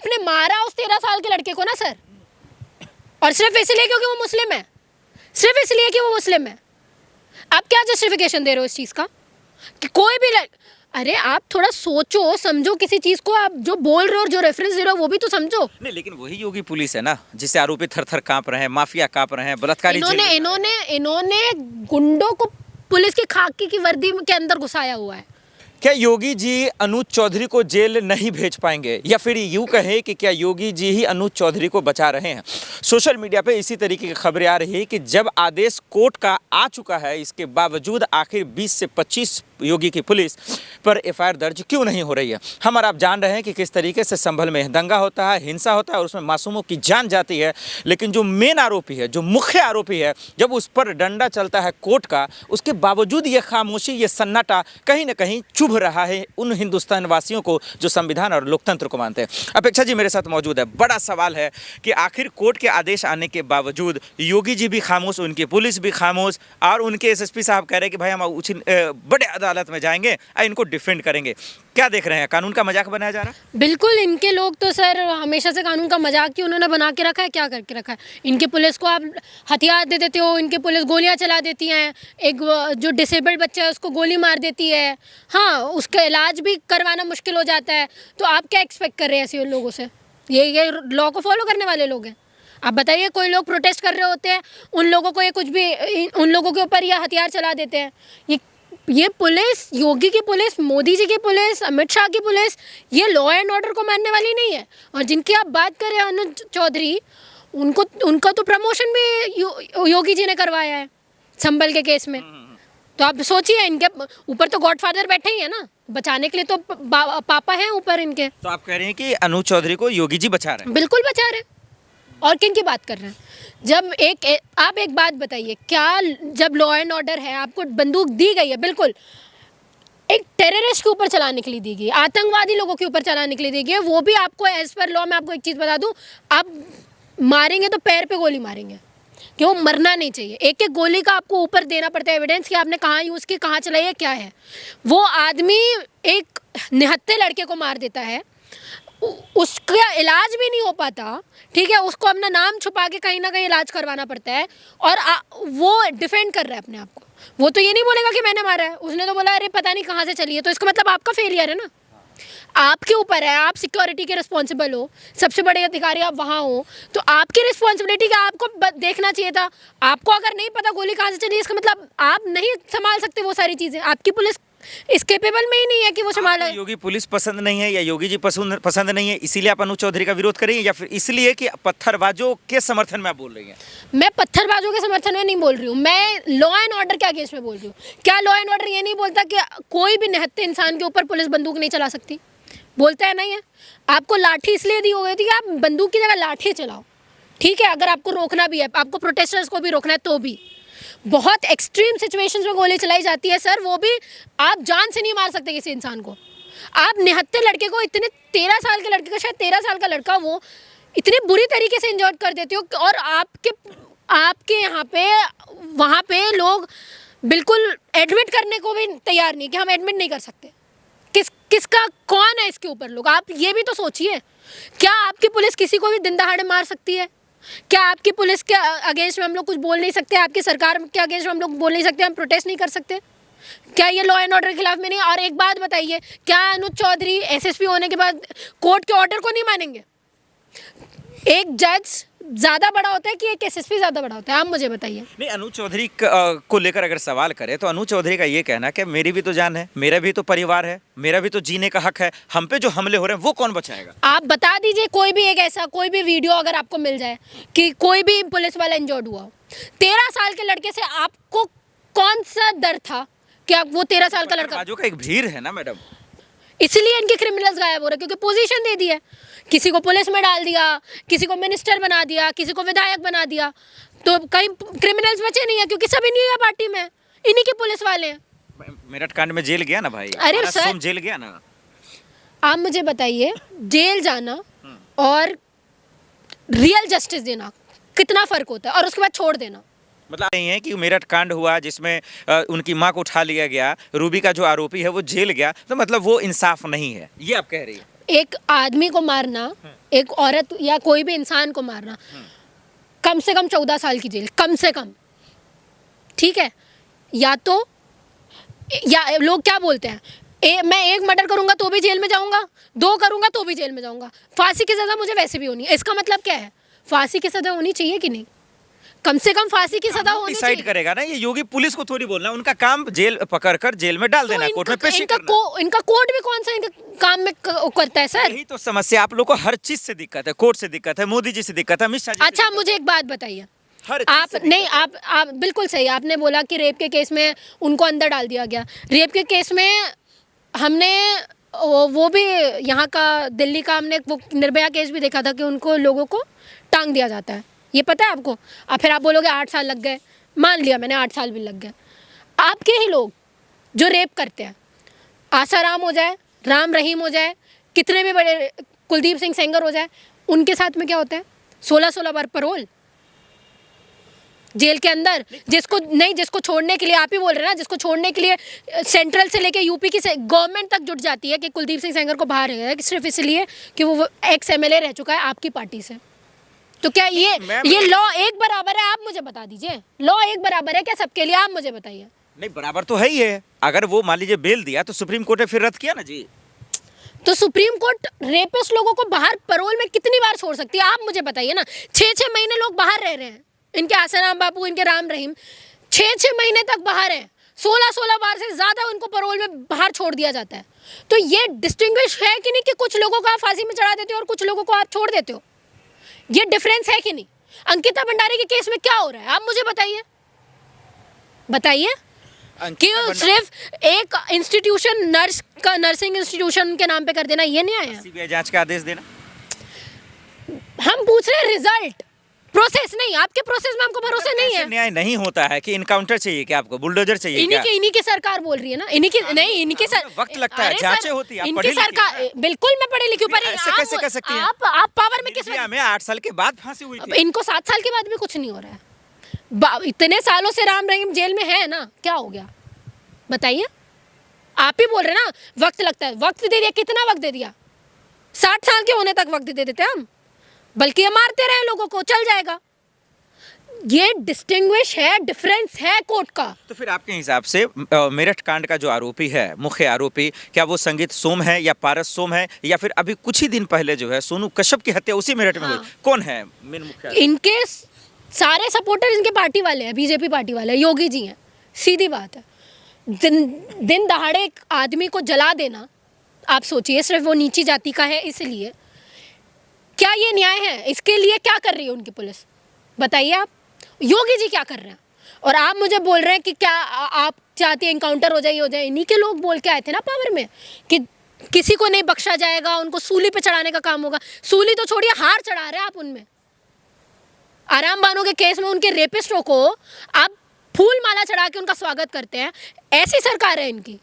आपने मारा उस 13 साल के लड़के को ना सर, और सिर्फ इसलिए क्योंकि वो मुस्लिम है, सिर्फ इसलिए कि वो मुस्लिम है। आप क्या जस्टिफिकेशन दे रहे हो इस चीज़ का कि कोई भी अरे आप थोड़ा सोचो समझो किसी चीज़ को, आप जो बोल रहे हो और जो रेफरेंस दे रहे हो वो भी तो समझो। नहीं, लेकिन वही योगी पुलिस है ना जिससे आरोपी थर थर कांप रहे हैं, माफिया कांप रहे हैं, बलात्कारी इन्होंने गुंडों को पुलिस की खाकी की वर्दी के अंदर घुसाया हुआ है। क्या योगी जी अनुज चौधरी को जेल नहीं भेज पाएंगे, या फिर यूं कहे कि क्या योगी जी ही अनुज चौधरी को बचा रहे हैं? सोशल मीडिया पे इसी तरीके की खबरें आ रही है कि जब आदेश कोर्ट का आ चुका है, इसके बावजूद आखिर 20 से 25 योगी की पुलिस पर एफआईआर दर्ज क्यों नहीं हो रही है? हम और आप जान रहे हैं कि किस तरीके से संभल में दंगा होता है, हिंसा होता है और उसमें मासूमों की जान जाती है। लेकिन जो मेन आरोपी है, जो मुख्य आरोपी है, जब उस पर डंडा चलता है कोर्ट का, उसके बावजूद ये खामोशी, ये सन्नाटा कहीं ना कहीं चुभ रहा है उन हिंदुस्तान वासियों को जो संविधान और लोकतंत्र को मानते हैं। अपेक्षा जी मेरे साथ मौजूद है। बड़ा सवाल है कि आखिर कोर्ट के आदेश आने के बावजूद योगी जी भी खामोश, उनकी पुलिस भी खामोश, और उनके एसएसपी साहब कह रहे हैं कि भाई हम बड़े अदालत में जाएंगे और इनको डिफेंड करेंगे। क्या देख रहे हैं, कानून का मजाक बनाया जा रहा है? बिल्कुल, इनके लोग तो सर हमेशा से कानून का मजाक ही उन्होंने बना के रखा है। क्या करके रखा है? इनकी पुलिस को आप हथियार दे देते हो, इनकी पुलिस गोलियां चला देती हैं, एक जो डिसेबल्ड बच्चा है उसको गोली मार देती है, हाँ उसका इलाज भी करवाना मुश्किल हो जाता है। तो आप क्या एक्सपेक्ट कर रहे हैं ऐसे लोगों से? ये लॉ को फॉलो करने वाले लोग हैं? आप बताइए, कोई लोग प्रोटेस्ट कर रहे होते हैं, उन लोगों को ये कुछ भी, उन लोगों के ऊपर ये हथियार चला देते हैं। ये पुलिस, योगी की पुलिस, मोदी जी की पुलिस, अमित शाह की पुलिस, ये लॉ एंड ऑर्डर को मानने वाली नहीं है। और जिनकी आप बात कर रहे हैं अनुज चौधरी, उनका तो प्रमोशन भी योगी जी ने करवाया है संभल के केस में। तो आप सोचिए, इनके ऊपर तो गॉडफादर बैठे ही है ना, बचाने के लिए तो पापा हैं ऊपर इनके। तो आप कह रहे हैं कि अनुज चौधरी को योगी जी बचा रहे हैं? बिल्कुल बचा रहे हैं। और किन की बात कर रहे हैं? जब आप एक बात बताइए, क्या जब लॉ एंड ऑर्डर है, आपको बंदूक दी गई है, बिल्कुल एक टेररिस्ट के ऊपर चलाने के लिए दी गई, आतंकवादी लोगों के ऊपर चलाने के लिए दी गई है, वो भी आपको एज पर लॉ, मैं आपको एक चीज़ बता दूं, आप मारेंगे तो पैर पे गोली मारेंगे, क्यों? मरना नहीं चाहिए। एक एक गोली का आपको ऊपर देना पड़ता है एविडेंस कि आपने कहाँ यूज़ की, कहाँ चलाई है, क्या है। वो आदमी एक निहत्थे लड़के को मार देता है, उसका इलाज भी नहीं हो पाता, ठीक है, उसको अपना नाम छुपा के कहीं ना कहीं इलाज करवाना पड़ता है, और वो डिफेंड कर रहा है अपने आप को। वो तो ये नहीं बोलेगा कि मैंने मारा है, उसने तो बोला अरे पता नहीं कहाँ से चली है। तो इसका मतलब आपका फेलियर है ना, आपके ऊपर है, आप सिक्योरिटी के रिस्पॉन्सिबल हो, सबसे बड़े अधिकारी आप वहाँ हो, तो आपकी रिस्पॉन्सिबिलिटी का आपको देखना चाहिए था। आपको अगर नहीं पता गोली कहाँ से चली, इसका मतलब आप नहीं संभाल सकते वो सारी चीज़ें, आपकी पुलिस इस केपेबल में ही नहीं है कि वो संभाले। योगी पुलिस पसंद नहीं है या योगी जी पसंद नहीं है, इसीलिए आप अनुज चौधरी का विरोध करेंगे, या फिर इसलिए कि पत्थरबाजों के समर्थन में आप बोल रही हैं? मैं पत्थरबाजों के समर्थन में नहीं बोल रही हूँ, मैं लॉ एंड ऑर्डर के अगेंस्ट में बोल रही हूँ। क्या लॉ एंड ऑर्डर ये नहीं बोलता कि कोई भी निहत्थे इंसान के ऊपर पुलिस बंदूक नहीं चला सकती? बोलता है नहीं है? आपको लाठी इसलिए दी हो गई थी कि आप बंदूक की जगह लाठी चलाओ, ठीक है? अगर आपको रोकना भी है, आपको प्रोटेस्टर्स को भी रोकना है, तो भी बहुत एक्सट्रीम सिचुएशंस में गोली चलाई जाती है सर, वो भी आप जान से नहीं मार सकते किसी इंसान को। आप निहत्थे लड़के को, इतने 13 साल के लड़के का, शायद 13 साल का लड़का, वो इतने बुरी तरीके से इंजर्ड कर देते हो, और आपके यहाँ पे, वहाँ पे लोग बिल्कुल एडमिट करने को भी तैयार नहीं कि हम एडमिट नहीं कर सकते। किसका कौन है इसके ऊपर लोग? आप ये भी तो सोचिए, क्या आपकी पुलिस किसी को भी दिन दहाड़े मार सकती है? क्या आपकी पुलिस के अगेंस्ट में हम लोग कुछ बोल नहीं सकते? आपकी सरकार के अगेंस्ट में हम लोग बोल नहीं सकते? हम प्रोटेस्ट नहीं कर सकते? क्या ये लॉ एंड ऑर्डर के खिलाफ में नहीं? और एक बात बताइए, क्या अनुज चौधरी एसएसपी होने के बाद कोर्ट के ऑर्डर को नहीं मानेंगे? एक जज ज़्यादा बड़ा होता है कि एक एसएसपी ज़्यादा बड़ा होता है? आप मुझे बताइए। नहीं, अनुज चौधरी को लेकर अगर सवाल करें तो अनुज चौधरी का ये कहना कि मेरी भी तो जान है, मेरा भी तो परिवार है, मेरा भी तो जीने का हक है, हम पे जो हमले हो रहे हैं वो कौन बचाएगा? आप बता दीजिए कोई भी एक ऐसा कोई भी वीडियो अगर आपको मिल जाए कि कोई भी पुलिस वाला इंजर्ड हुआ हो। 13 साल के लड़के से आपको कौन सा डर था कि आप वो 13 साल का लड़का? बाजू का एक भीड़ है ना मैडम, इसलिए इनके क्रिमिनल्स गायब हो रहे, क्योंकि पोजीशन दे दी है, किसी को पुलिस में डाल दिया, किसी को मिनिस्टर बना दिया, किसी को विधायक बना दिया, तो कहीं क्रिमिनल्स बचे नहीं है, क्योंकि सब इन्हीं है पार्टी में, इन्हीं के पुलिस वाले हैं। मेरठ कांड में जेल गया ना भाई, अरे सर जेल गया ना। आप मुझे बताइए, जेल जाना और रियल जस्टिस देना कितना फर्क होता है, और उसके बाद छोड़ देना। मतलब नहीं है कि मेरठ कांड हुआ जिसमें उनकी मां को उठा लिया गया, रूबी का जो आरोपी है वो जेल गया, तो मतलब वो इंसाफ नहीं है, ये आप कह रही है? एक आदमी को मारना, एक औरत या कोई भी इंसान को मारना, कम से कम 14 साल की जेल, कम से कम। ठीक है, या तो या लोग क्या बोलते हैं, मैं एक मर्डर करूंगा तो भी जेल में जाऊंगा, 2 करूंगा तो भी जेल में जाऊंगा, फांसी की सजा मुझे वैसे भी होनी है। इसका मतलब क्या है, फांसी की सजा होनी चाहिए कि नहीं? कम से कम फांसी की सजा होनी चाहिए। डिसाइड करेगा ना, ये योगी पुलिस को थोड़ी बोलना, उनका काम जेल पकड़कर जेल में डाल देना, कोर्ट में पेश करना। इनका कोर्ट भी कौन सा इनका काम में करता है सर? यही तो समस्या, आप लोग को हर चीज से दिक्कत है, कोर्ट से दिक्कत है, मोदी जी से दिक्कत है, अमित शाह जी। अच्छा मुझे एक बात बताइए, आप नहीं आप बिल्कुल सही, आपने बोला कि रेप के केस में उनको अंदर डाल दिया गया। रेप के केस में हमने वो भी यहाँ का दिल्ली का हमने वो निर्भया केस भी देखा था कि उनको लोगों को टांग दिया जाता है, ये पता है आपको? अब फिर आप बोलोगे 8 साल लग गए, मान लिया मैंने 8 साल भी लग गए। आपके ही लोग जो रेप करते हैं, आसाराम हो जाए, राम रहीम हो जाए, कितने भी बड़े कुलदीप सिंह सेंगर हो जाए, उनके साथ में क्या होता है? 16-16 बार पैरोल जेल के अंदर। जिसको छोड़ने के लिए आप ही बोल रहे हैं ना, जिसको छोड़ने के लिए सेंट्रल से लेके यूपी की गवर्नमेंट तक जुट जाती है कि कुलदीप सिंह सेंगर को बाहर है सिर्फ इसलिए कि वो एक्स एमएलए रह चुका है आपकी पार्टी से। तो क्या ये लॉ एक बराबर है? आप मुझे बता दीजिए, लॉ एक बराबर है क्या सबके लिए? आप मुझे बताइए। नहीं, बराबर तो है ही है। अगर वो मान लीजिए बेल दिया तो सुप्रीम कोर्ट ने फिर रद्द किया ना जी। तो सुप्रीम कोर्ट रेपिस्ट लोगों को बाहर पैरोल में कितनी बार छोड़ सकती है? आप मुझे बताइए ना। 6-6 महीने लोग बाहर रह रहे हैं, इनके आसाराम बापू, इनके राम रहीम 6-6 महीने तक बाहर हैं, 16-16 बार से ज्यादा उनको पैरोल में बाहर छोड़ दिया जाता है। तो ये डिस्टिंग्विश है कि नहीं कि कुछ लोगों को आप फांसी में चढ़ा देते हो और कुछ लोगों को आप छोड़ देते हो? ये डिफरेंस है कि नहीं? अंकिता भंडारी के केस में क्या हो रहा है, आप मुझे बताइए, बताइए। क्यों सिर्फ एक इंस्टीट्यूशन नर्सिंग इंस्टीट्यूशन के नाम पे कर देना, ये नहीं आया? सीबीआई जांच का आदेश देना। हम पूछ रहे हैं रिजल्ट, प्रोसेस नहीं। आपके प्रोसेस में हमको भरोसा नहीं है। न्याय नहीं होता है कि इनकाउंटर चाहिए क्या आपको, बुलडोजर चाहिए क्या? इन्हीं की सरकार बोल रही है ना, इन्हीं की वक्त लगता है, जांचें होती है। इनकी सरकार, बिल्कुल मैं पढ़ी लिखी हूं, पर ऐसे कैसे कर सकती हैं? आप पावर में किस में 8 साल के बाद फांसी हुई थी, इनको 7 साल के बाद भी कुछ नहीं हो रहा है। इतने सालों से राम रहीम जेल में है ना, क्या हो गया बताइए? आप ही बोल रहे ना वक्त लगता है। वक्त दे दिया, कितना वक्त दे दिया? 60 साल के होने तक वक्त दे देते हम, बल्कि हम मारते रहे लोगों को, चल जाएगा। ये डिस्टिंग्विश है, डिफरेंस है कोर्ट का। तो फिर आपके हिसाब से मेरठ कांड का जो आरोपी है, मुख्य आरोपी, क्या वो संगीत सोम है या पारस सोम है, या फिर अभी कुछ ही दिन पहले जो है सोनू कश्यप की हत्या उसी मेरठ में हुई, कौन है मेन मुख्य? इनके सारे सपोर्टर इनके पार्टी वाले हैं, बीजेपी पार्टी वाले हैं, योगी जी हैं। सीधी बात है, दिन दहाड़े एक आदमी को जला देना, आप सोचिए, सिर्फ वो नीची जाति का है इसलिए, क्या ये न्याय है? इसके लिए क्या कर रही है उनकी पुलिस, बताइए आप? योगी जी क्या कर रहे हैं? और आप मुझे बोल रहे हैं कि क्या आप चाहती है इनकाउंटर हो जाए। इन्हीं के लोग बोल के आए थे ना पावर में कि किसी को नहीं बख्शा जाएगा, उनको सूली पे चढ़ाने का काम होगा। सूली तो छोड़िए, हार चढ़ा रहे हैं आप उनमें। आराम बानो के केस में उनके रेपिस्टों को आप फूल माला चढ़ा के उनका स्वागत करते हैं। ऐसी सरकार है इनकी।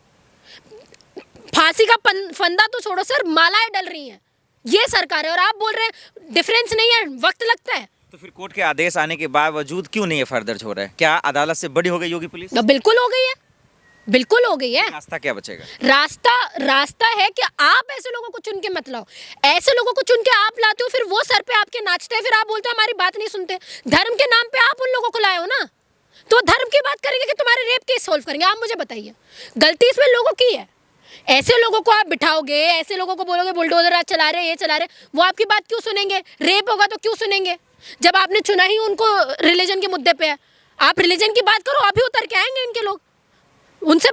फांसी का फंदा तो छोड़ो सर, मालाएं डल रही हैं, ये सरकार है। और आप बोल रहे हैं डिफरेंस नहीं है, वक्त लगता है। तो फिर कोर्ट के आदेश आने के बावजूद क्यों नहीं एफआईआर दर्ज हो रहा है? क्या अदालत से बड़ी हो गई योगी पुलिस? बिल्कुल हो गई है, बिल्कुल हो गई है। रास्ता क्या बचेगा? रास्ता है कि आप ऐसे लोगों को चुन के मत लाओ। ऐसे लोगों को चुन के आप लाते हो, फिर वो सर पे आपके नाचते हैं, फिर आप बोलते हो हमारी बात नहीं सुनते। धर्म के नाम पे आप उन लोगों को लाए हो ना, तो धर्म की बात करेंगे कि तुम्हारे रेप केस सॉल्व करेंगे? आप मुझे बताइए, गलती इसमें लोगों की है। ऐसे लोगों को आप बिठाओगे, ऐसे लोगों को बोलोगे बुलडोजर आज चला रहे, ये चला रहे, वो आपकी बात क्यों सुनेंगे? रेप होगा तो क्यों सुनेंगे? जब आपने चुना ही उनको रिलीजन के मुद्दे पे है, आप रिलीजन की बात करो, अभी उतर के आएंगे इनके लोग। उनसे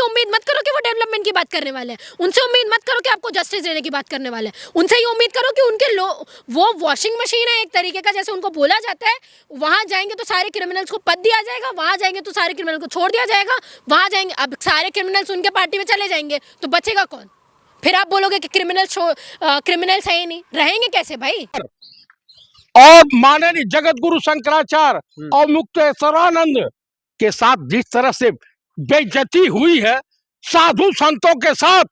उम्मीद मत करो कि वो डेवलपमेंट की बात करने वाले हैं, उनसे उम्मीद मत करो कि आपको जस्टिस देने की बात करने वाले हैं। उनसे ये उम्मीद करो कि उनके वो वॉशिंग मशीन है एक तरीके का, जैसे उनको बोला जाता है वहाँ जाएंगे तो सारे क्रिमिनल्स को पद दिया जाएगा, वहाँ जाएंगे तो सारे क्रिमिनल को छोड़ दिया जाएगा, वहाँ जाएंगे अब सारे क्रिमिनल्स उनके पार्टी में चले जाएंगे, तो बचेगा कौन? फिर आप बोलोगे कि क्रिमिनल्स है ही नहीं, रहेंगे कैसे भाई? और माननीय जगत गुरु शंकराचार्य और मुक्तेश्वरानंद के साथ जिस तरह से बेइज्जती हुई है, साधु संतों के साथ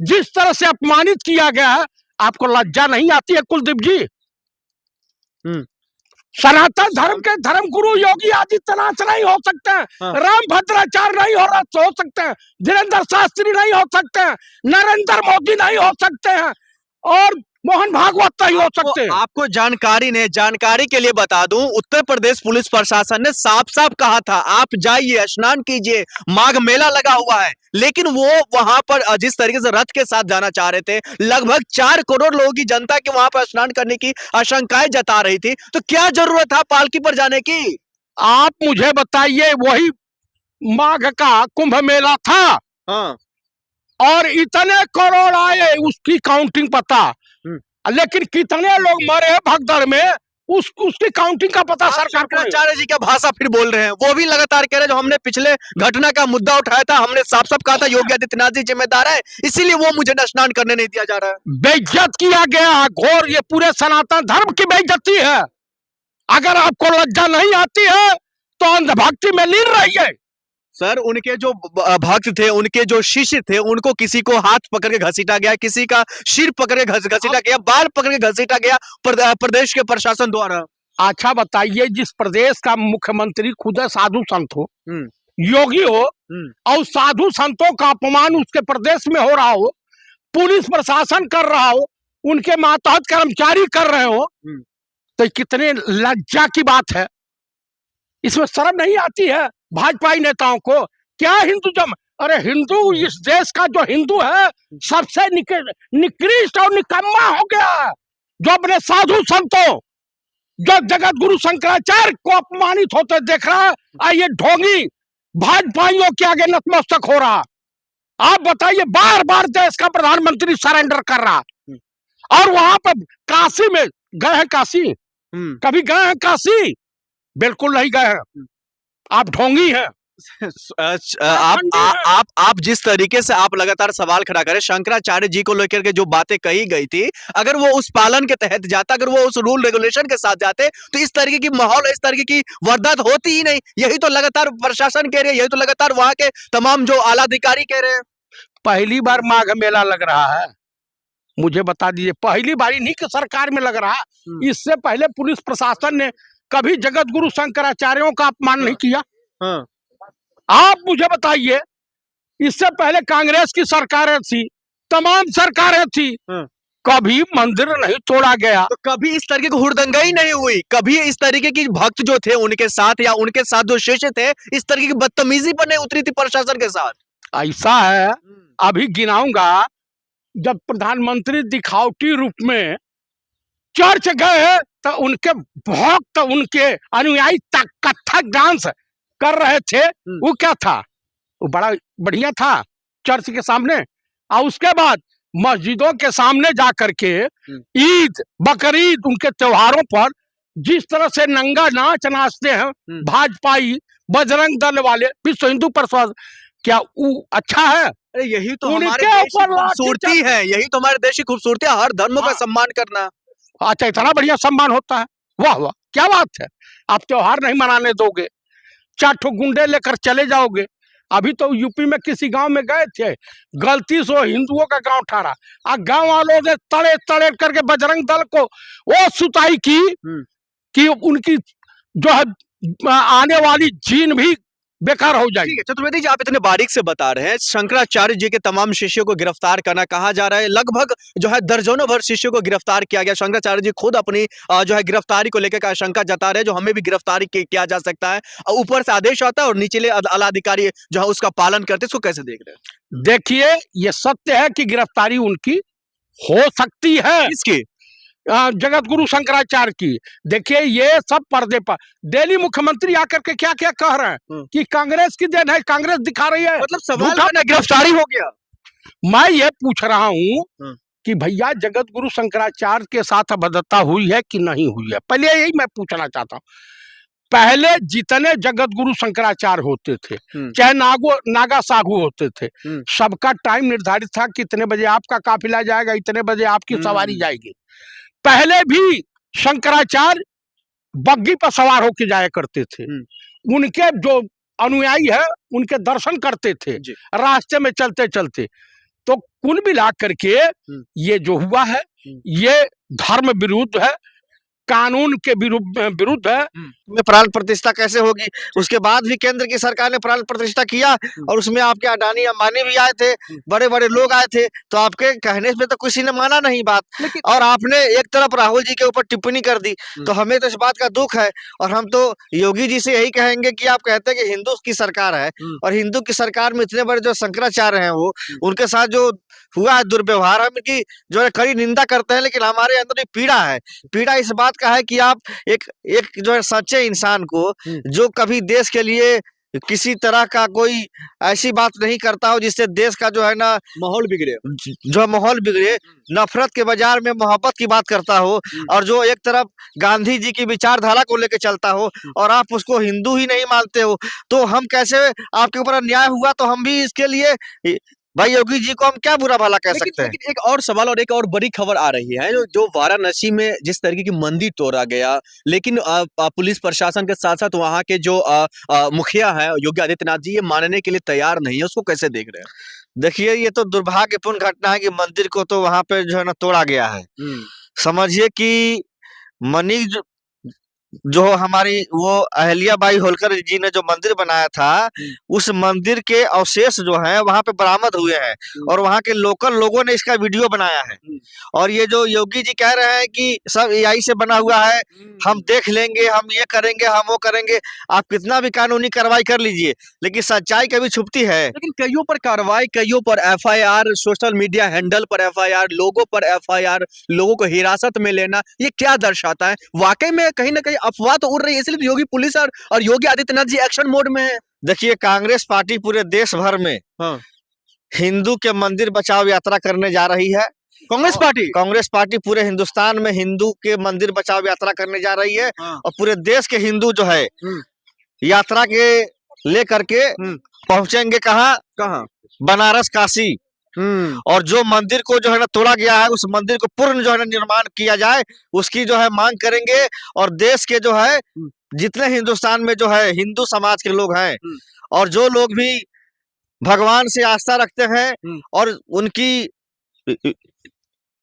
जिस तरह से अपमानित किया गया है, आपको लज्जा नहीं आती है कुलदीप जी? सनातन धर्म के धर्म गुरु योगी आदित्यनाथ नहीं हो सकते हैं, राम भद्राचार्य नहीं हो सकते हैं, धीरेन्द्र शास्त्री नहीं हो सकते हैं, नरेंद्र मोदी नहीं हो सकते हैं, और मोहन भागवत नहीं हो सकते। आपको जानकारी के लिए बता दूं, उत्तर प्रदेश पुलिस प्रशासन ने साफ साफ कहा था आप जाइए, स्नान कीजिए, माघ मेला लगा हुआ है, लेकिन वो वहां पर जिस तरीके से रथ के साथ जाना चाह रहे थे, लगभग 4 करोड़ लोगों की जनता के वहां पर स्नान करने की आशंकाएं जता रही थी, तो क्या जरूरत था पालकी पर जाने की? आप मुझे बताइए, वही माघ का कुंभ मेला था हाँ, और इतने करोड़ आए, उसकी काउंटिंग पता, लेकिन कितने लोग मरे भगदड़ में उसकी काउंटिंग का पता सरकार को नहीं। शंकराचार्य जी क्या भाषा फिर बोल रहे हैं? वो भी लगातार कह रहे हैं जो हमने पिछले घटना का मुद्दा उठाया था, हमने साफ साफ कहा था योगी आदित्यनाथ जी जिम्मेदार है, इसीलिए वो मुझे स्नान करने नहीं दिया जा रहा है। बेइज्जत किया गया है घोर, ये पूरे सनातन धर्म की बेइज्जती है। अगर आपको लज्जा नहीं आती है तो अंधभक्ति में लीन रहिए। सर, उनके जो भक्त थे, उनके जो शिष्य थे, उनको किसी को हाथ पकड़ के घसीटा गया, किसी का सिर पकड़ के घसीटा गया, बाल पकड़ के घसीटा गया प्रदेश के प्रशासन द्वारा। अच्छा बताइए, जिस प्रदेश का मुख्यमंत्री खुद साधु संत हो, योगी हो, और साधु संतों का अपमान उसके प्रदेश में हो रहा हो, पुलिस प्रशासन कर रहा हो, उनके मातहत कर्मचारी कर रहे हो, तो कितने लज्जा की बात है। इसमें शर्म नहीं आती है भाजपाई नेताओं को? क्या हिंदुत्व, अरे हिंदू इस देश का जो हिंदू है सबसे निकृष्ट और निकम्मा हो गया, जो अपने साधु संतों, जो जगत गुरु शंकराचार्य को अपमानित होते देख रहा है, आइए ढोंगी भाजपाइयों के आगे नतमस्तक हो रहा। आप बताइए, बार बार देश का प्रधानमंत्री सरेंडर कर रहा, और वहां पर काशी में गए हैं? काशी कभी गए हैं? काशी बिल्कुल नहीं गए हैं। आप ढोंगी हैं। आप जिस तरीके से आप लगातार सवाल खड़ा करें शंकराचार्य जी को लेकर के जो बातें कही गई थी, अगर वो उस पालन के तहत जाता, अगर वो उस रूल रेगुलेशन के साथ जाते, तो इस तरीके की माहौल, इस तरीके की वारदात होती ही नहीं। यही तो लगातार प्रशासन कह रहे हैं, यही तो लगातार वहां के तमाम जो आला अधिकारी कह रहे हैं। पहली बार माघ मेला लग रहा है, मुझे बता दीजिए, पहली बार इन्हीं की सरकार में लग रहा है। इससे पहले पुलिस प्रशासन ने कभी जगत गुरु शंकराचार्यों का अपमान नहीं किया। आप मुझे बताइए, इससे पहले कांग्रेस की सरकारें थी, तमाम सरकारें थी, कभी मंदिर नहीं तोड़ा गया। तो कभी इस तरीके की हुड़दंगाई नहीं हुई, कभी इस तरीके की भक्त जो थे उनके साथ या उनके साथ जो शिष्य थे, इस तरीके की बदतमीजी पर नहीं उतरी थी प्रशासन के साथ। ऐसा है, अभी गिनाऊंगा, जब प्रधानमंत्री दिखावटी रूप में चर्च गए तो उनके भक्त, उनके अनुयायी कथक डांस कर रहे थे। वो क्या था? वो बड़ा बढ़िया था चर्च के सामने। और उसके बाद मस्जिदों के सामने जा करके ईद, बकरीद, उनके त्योहारों पर जिस तरह से नंगा नाच नाचते हैं भाजपाई, बजरंग दल वाले, विश्व हिंदू परिषद, क्या वो अच्छा है? अरे यही तो हमारे देश की खूबसूरती है, यही तो हमारे देश की खूबसूरती है, हर धर्म का सम्मान करना। अच्छा, इतना बढ़िया सम्मान होता है? वाह वाह, क्या बात है। आप त्योहार नहीं मनाने दोगे, 4 ठो गुंडे लेकर चले जाओगे। अभी तो यूपी में किसी गांव में गए थे, गलती से हिंदुओं का गांव ठहरा, और गांव वालों ने तड़े तड़े करके बजरंग दल को वो सुताई की कि उनकी जो है आने वाली जीन भी बेकार हो जाएगी। चतुर्वेदी जी, आप इतने बारीक से बता रहे हैं, शंकराचार्य जी के तमाम शिष्यों को गिरफ्तार करना कहा जा रहा है, लगभग जो है दर्जनों भर शिष्यों को गिरफ्तार किया गया। शंकराचार्य जी खुद अपनी जो है गिरफ्तारी को लेकर आशंका जता रहे हैं, जो हमें भी गिरफ्तारी किया जा सकता है, ऊपर से आदेश आता है और नीचे आला अधिकारी जो है उसका पालन करते, इसको कैसे देख रहे हैं? देखिए, ये सत्य है कि गिरफ्तारी उनकी हो सकती है। इसकी जगत गुरु शंकराचार्य की। देखिए, ये सब पर्दे पर दिल्ली मुख्यमंत्री आकर के क्या क्या कह रहे हैं कि कांग्रेस की देन है, कांग्रेस दिखा रही है, मतलब सवाल गिरफ्तारी हो गया। मैं ये पूछ रहा हूँ कि भैया जगत गुरु शंकराचार्य के साथ अभद्रता हुई है कि नहीं हुई है? पहले यही मैं पूछना चाहता हूँ। पहले जितने जगत गुरु शंकराचार्य होते थे, चाहे नागा साधु होते थे, सबका टाइम निर्धारित था, कितने बजे आपका काफिला जाएगा, इतने बजे आपकी सवारी जाएगी। पहले भी शंकराचार्य बग्गी पर सवार होकर जाया करते थे, उनके जो अनुयायी है उनके दर्शन करते थे रास्ते में चलते चलते। तो कुल मिला करके ये जो हुआ है ये धर्म विरुद्ध है। कानून के विरुद्ध है। में प्राण प्रतिष्ठा कैसे होगी? उसके बाद भी केंद्र की सरकार ने प्राण प्रतिष्ठा किया और उसमें आपके अडानी अंबानी भी आए थे, बड़े बड़े लोग आए थे, तो आपके कहने पे तो किसी ने माना नहीं बात। और आपने एक तरफ राहुल जी के ऊपर टिप्पणी कर दी, तो हमें तो इस बात का दुख है। और हम तो योगी जी से यही कहेंगे कि आप कहते हैं कि हिंदू की सरकार है, और हिंदू की सरकार में इतने बड़े जो शंकराचार्य हैं वो, उनके साथ जो हुआ है दुर्व्यवहार, हम इनकी जो है कड़ी निंदा करते हैं। लेकिन हमारे अंदर एक पीड़ा है, पीड़ा इस बात का है कि आप एक जो है सच्चे इंसान को, जो कभी देश के लिए किसी तरह का कोई ऐसी बात नहीं करता हो जिससे देश का जो है ना माहौल बिगड़े, जो माहौल बिगड़े, नफरत के बाजार में मोहब्बत की बात करता हो, और जो एक तरफ गांधी जी की विचारधारा को लेकर चलता हो, और आप उसको हिंदू ही नहीं मानते हो, तो हम कैसे, आपके ऊपर अन्याय हुआ तो हम भी इसके लिए भाई योगी जी को हम क्या बुरा भला कह सकते हैं। लेकिन एक और सवाल और एक और बड़ी खबर आ रही है, जो वाराणसी में जिस तरीके की मंदिर तोड़ा गया, लेकिन पुलिस प्रशासन के साथ साथ वहां के जो मुखिया है योगी आदित्यनाथ जी, ये मानने के लिए तैयार नहीं है, उसको कैसे देख रहे हैं? देखिए, ये तो दुर्भाग्यपूर्ण घटना है कि मंदिर को तो वहां पे जो है ना तोड़ा गया है। समझिए कि मनीष जो हमारी वो अहिल्याबाई होलकर जी ने जो मंदिर बनाया था, उस मंदिर के अवशेष जो हैं वहां पे बरामद हुए हैं, और वहां के लोकल लोगों ने इसका वीडियो बनाया है। और ये जो योगी जी कह रहे हैं कि सब एआई से बना हुआ है, हम देख लेंगे, हम ये करेंगे, हम वो करेंगे, आप कितना भी कानूनी कार्रवाई कर लीजिए, लेकिन सच्चाई कभी छुपती है। लेकिन कईयों पर कार्रवाई, कईयों पर एफआईआर, सोशल मीडिया हैंडल पर एफआईआर, लोगों पर एफआईआर, लोगों को हिरासत में लेना, ये क्या दर्शाता है? वाकई में कहीं ना कहीं अफवाह तो उड़ रही है, इसलिए तो योगी पुलिस और योगी आदित्यनाथ जी एक्शन मोड में है। देखिए, कांग्रेस पार्टी पूरे देश भर में हिंदू के मंदिर बचाओ यात्रा करने जा रही है। कांग्रेस पार्टी पूरे हिंदुस्तान में हिंदू के मंदिर बचाओ यात्रा करने जा रही है, और पूरे देश के हिंदू जो है यात्रा के लेकर के पहुंचेंगे कहाँ? बनारस, काशी। और जो मंदिर को जो है ना तोड़ा गया है, उस मंदिर को पूर्ण जो है ना निर्माण किया जाए, उसकी जो है मांग करेंगे। और देश के जो है जितने हिंदुस्तान में जो है हिंदू समाज के लोग हैं, और जो लोग भी भगवान से आस्था रखते हैं और उनकी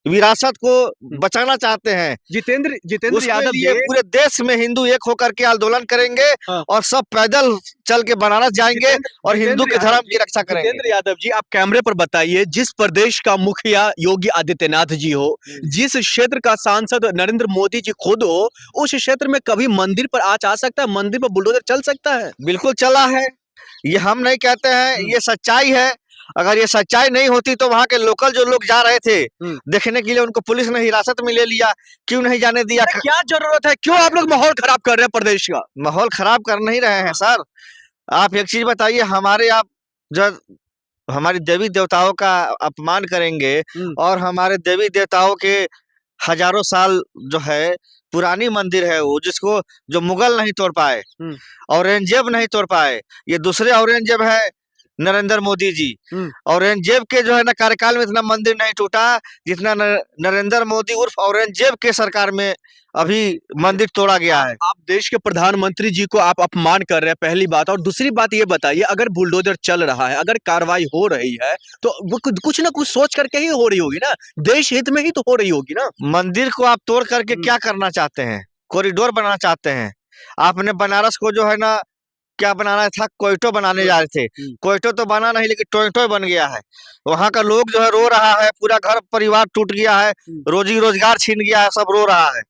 विरासत को बचाना चाहते हैं, जितेंद्र यादव ये पूरे देश में हिंदू एक होकर के आंदोलन करेंगे, और सब पैदल चल के बनारस जाएंगे और हिंदू के धर्म की रक्षा करेंगे। जितेंद्र यादव जी, आप कैमरे पर बताइए, जिस प्रदेश का मुखिया योगी आदित्यनाथ जी हो, जिस क्षेत्र का सांसद नरेंद्र मोदी जी खुद हो, उस क्षेत्र में कभी मंदिर पर आँच आ सकता है? मंदिर पर बुलडोजर चल सकता है? बिल्कुल चला है, ये हम नहीं कहते हैं, ये सच्चाई है। अगर ये सच्चाई नहीं होती तो वहाँ के लोकल जो लोग जा रहे थे देखने के लिए, उनको पुलिस ने हिरासत में ले लिया, क्यों नहीं जाने दिया? क्या जरूरत है? क्यों आप लोग माहौल खराब कर रहे हैं प्रदेश का? माहौल खराब कर नहीं रहे हैं सर। आप एक चीज बताइए, हमारे आप जब हमारी देवी देवताओं का अपमान करेंगे, और हमारे देवी देवताओं के हजारों साल जो है पुरानी मंदिर है वो, जिसको जो मुगल नहीं तोड़ पाए, औरंगजेब नहीं तोड़ पाए, ये दूसरे औरंगजेब है नरेंद्र मोदी जी। औरंगजेब के जो है ना कार्यकाल में इतना मंदिर नहीं टूटा जितना नरेंद्र मोदी उर्फ औरंगजेब के सरकार में अभी मंदिर तोड़ा गया है। आप देश के प्रधानमंत्री जी को आप अपमान कर रहे हैं, पहली बात। और दूसरी बात ये बताइए, अगर बुलडोजर चल रहा है, अगर कार्रवाई हो रही है, तो वो कुछ ना कुछ सोच करके ही हो रही होगी ना, देश हित में ही तो हो रही होगी ना। मंदिर को आप तोड़ करके क्या करना चाहते हैं? कॉरिडोर बनाना चाहते हैं? आपने बनारस को जो है ना क्या बनाना था? कोयटो बनाने जा रहे थे। कोयटो तो बना नहीं, लेकिन टोयटो बन गया है। वहां का लोग जो है रो रहा है, पूरा घर परिवार टूट गया है, रोजी रोजगार छीन गया है, सब रो रहा है।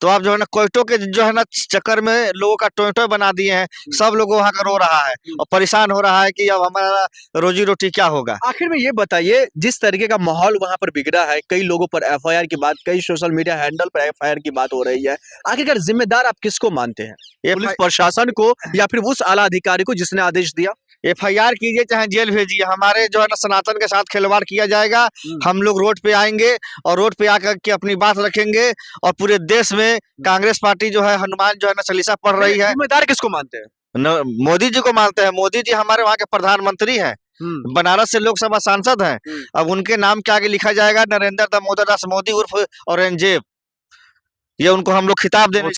तो आप जो है ना कोयटो के जो है ना चक्कर में लोगों का टोयटो बना दिए हैं, सब लोग वहां का रो रहा है और परेशान हो रहा है कि अब हमारा रोजी रोटी क्या होगा। आखिर में ये बताइए, जिस तरीके का माहौल वहां पर बिगड़ा है, कई लोगों पर एफआईआर की बात, कई सोशल मीडिया हैंडल पर एफआईआर की बात हो रही है, आखिरकार जिम्मेदार आप किसको मानते हैं? पुलिस प्रशासन को या फिर उस आला अधिकारी को जिसने आदेश दिया? एफआईआर कीजिए चाहे जेल भेजिए, हमारे जो है ना सनातन के साथ खिलवाड़ किया जाएगा। हम लोग रोड पे आएंगे और रोड पे आकर के अपनी बात रखेंगे, और पूरे देश में कांग्रेस पार्टी जो है हनुमान जो है ना चालीसा पढ़ रही है। जिम्मेदार किसको मानते हैं? मोदी जी को मानते हैं। मोदी जी हमारे वहाँ के प्रधानमंत्री हैं, बनारस से लोकसभा सांसद हैं। अब उनके नाम के आगे लिखा जाएगा नरेंद्र दामोदर दास मोदी उर्फ औरंगजेब, ये उनको हम लोग खिताब देने